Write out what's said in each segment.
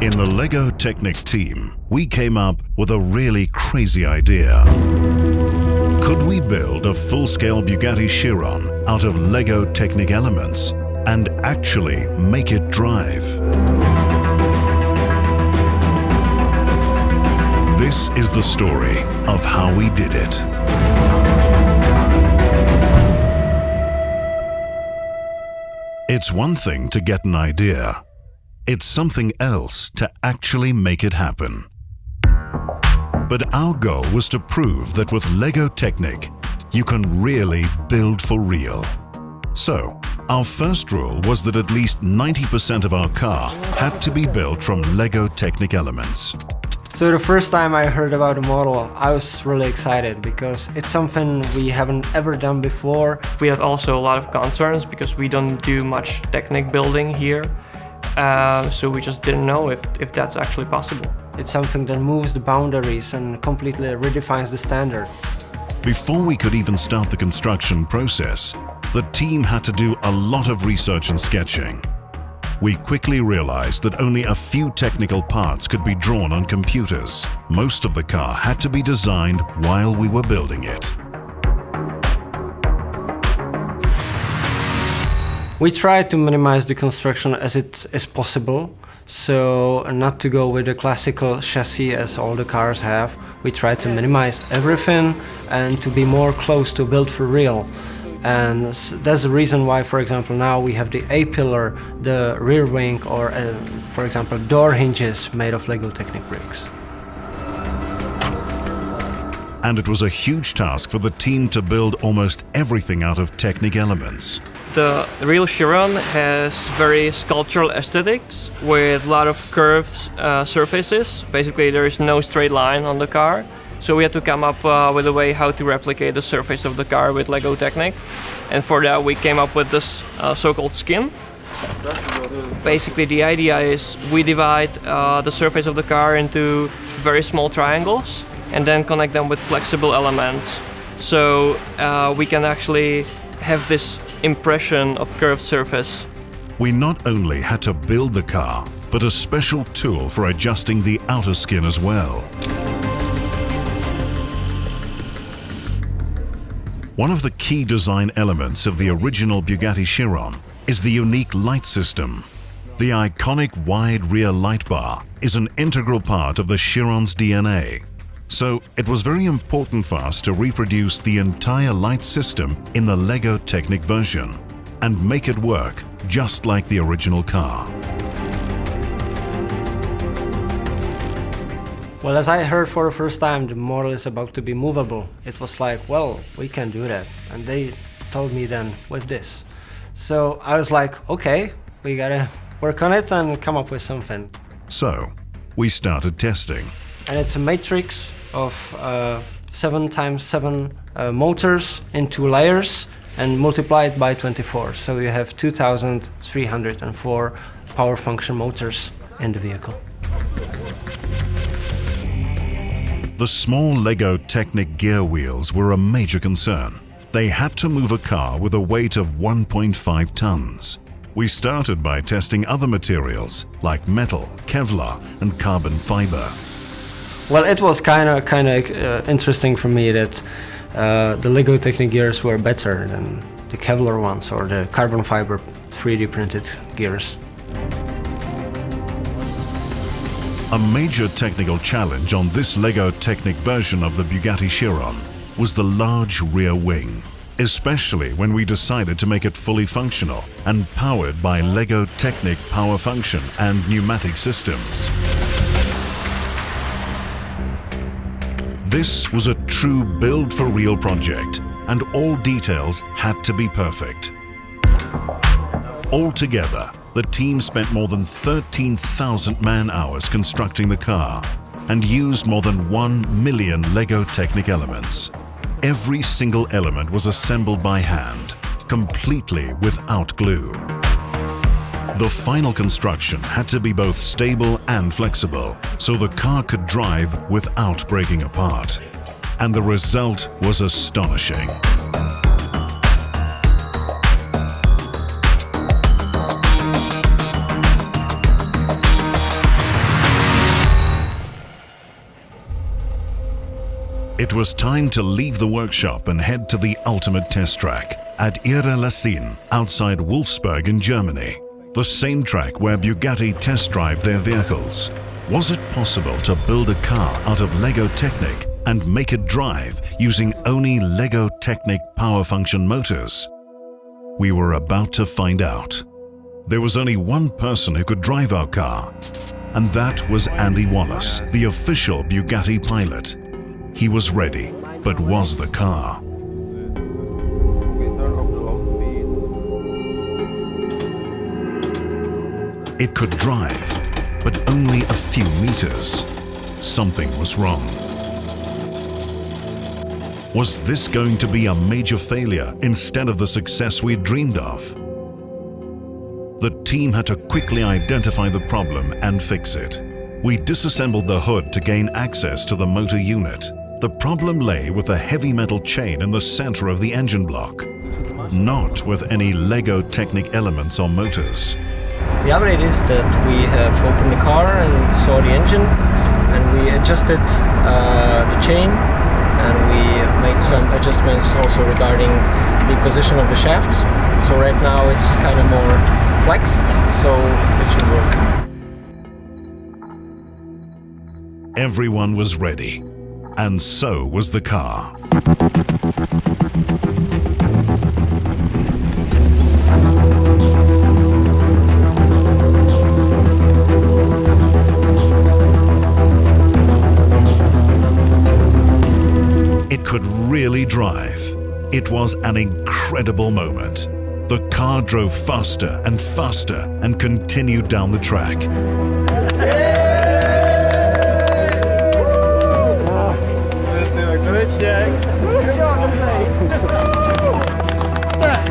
In the LEGO Technic team, we came up with a really crazy idea. Could we build a full-scale Bugatti Chiron out of LEGO Technic elements and actually make it drive? This is the story of how we did it. It's one thing to get an idea. It's something else to actually make it happen. But our goal was to prove that with LEGO Technic, you can really build for real. So, our first rule was that at least 90% of our car had to be built from LEGO Technic elements. So the first time I heard about the model, I was really excited because it's something we haven't ever done before. We had also a lot of concerns because we don't do much Technic building here. So we just didn't know if that's actually possible. It's something that moves the boundaries and completely redefines the standard. Before we could even start the construction process, the team had to do a lot of research and sketching. We quickly realized that only a few technical parts could be drawn on computers. Most of the car had to be designed while we were building it. We tried to minimize the construction as it is possible, so not to go with the classical chassis as all the cars have. We tried to minimize everything and to be more close to build for real. And that's the reason why, for example, now we have the A-pillar, the rear wing, or for example, door hinges made of LEGO Technic bricks. And it was a huge task for the team to build almost everything out of Technic elements. The real Chiron has very sculptural aesthetics with a lot of curved surfaces. Basically, there is no straight line on the car. So we had to come up with a way how to replicate the surface of the car with LEGO Technic. And for that, we came up with this so-called skin. Basically, the idea is we divide the surface of the car into very small triangles and then connect them with flexible elements. So we can actually have this impression of curved surface. We not only had to build the car, but a special tool for adjusting the outer skin as well. One of the key design elements of the original Bugatti Chiron is the unique light system. The iconic wide rear light bar is an integral part of the Chiron's DNA. So it was very important for us to reproduce the entire light system in the LEGO Technic version and make it work just like the original car. Well, as I heard for the first time, the model is about to be movable. It was like, well, we can do that. And they told me then with this. So I was like, okay, we gotta work on it and come up with something. So we started testing. And it's a matrix of 7x7 motors in 2 layers and multiply it by 24. So you have 2,304 power function motors in the vehicle. The small LEGO Technic gear wheels were a major concern. They had to move a car with a weight of 1.5 tons. We started by testing other materials like metal, Kevlar and carbon fiber. Well, it was kind of interesting for me that the LEGO Technic gears were better than the Kevlar ones or the carbon fiber 3D printed gears. A major technical challenge on this LEGO Technic version of the Bugatti Chiron was the large rear wing, especially when we decided to make it fully functional and powered by LEGO Technic power function and pneumatic systems. This was a true build-for-real project, and all details had to be perfect. Altogether, the team spent more than 13,000 man-hours constructing the car and used more than 1 million LEGO Technic elements. Every single element was assembled by hand, completely without glue. The final construction had to be both stable and flexible, so the car could drive without breaking apart. And the result was astonishing. It was time to leave the workshop and head to the ultimate test track at Ihre-Lassin, outside Wolfsburg in Germany. The same track where Bugatti test drive their vehicles. Was it possible to build a car out of Lego Technic and make it drive using only Lego Technic power function motors? We were about to find out. There was only one person who could drive our car, and that was Andy Wallace, the official Bugatti pilot. He was ready, but was the car? It could drive, but only a few meters. Something was wrong. Was this going to be a major failure instead of the success we dreamed of? The team had to quickly identify the problem and fix it. We disassembled the hood to gain access to the motor unit. The problem lay with a heavy metal chain in the center of the engine block, not with any Lego Technic elements or motors. The update is that we have opened the car and saw the engine, and we adjusted the chain, and we made some adjustments also regarding the position of the shafts. So right now it's kind of more flexed, so it should work. Everyone was ready, and so was the car. It could really drive. It was an incredible moment. The car drove faster and faster and continued down the track.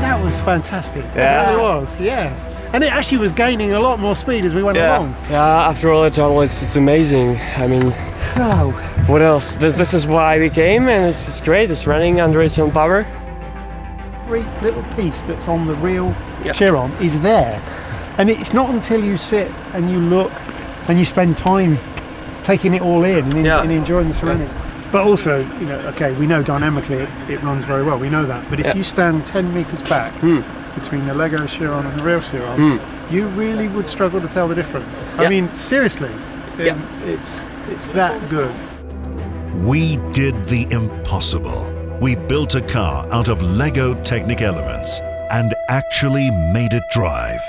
That was fantastic. Yeah. It really was, yeah. And it actually was gaining a lot more speed as we went along. Yeah, after all the tunnel, it's amazing. I mean, Wow. what else? This is why we came, and it's great. It's running under its own power. Every little piece that's on the real Yeah. Chiron is there. And it's not until you sit and you look and you spend time taking it all in and, Yeah. and enjoying the surroundings. But also, you know, okay, we know dynamically it runs very well, we know that. But if Yeah. you stand 10 meters back between the Lego Chiron and the real Chiron, you really would struggle to tell the difference. I Yeah. mean, seriously, Yeah. it's that good. We did the impossible. We built a car out of Lego Technic elements and actually made it drive.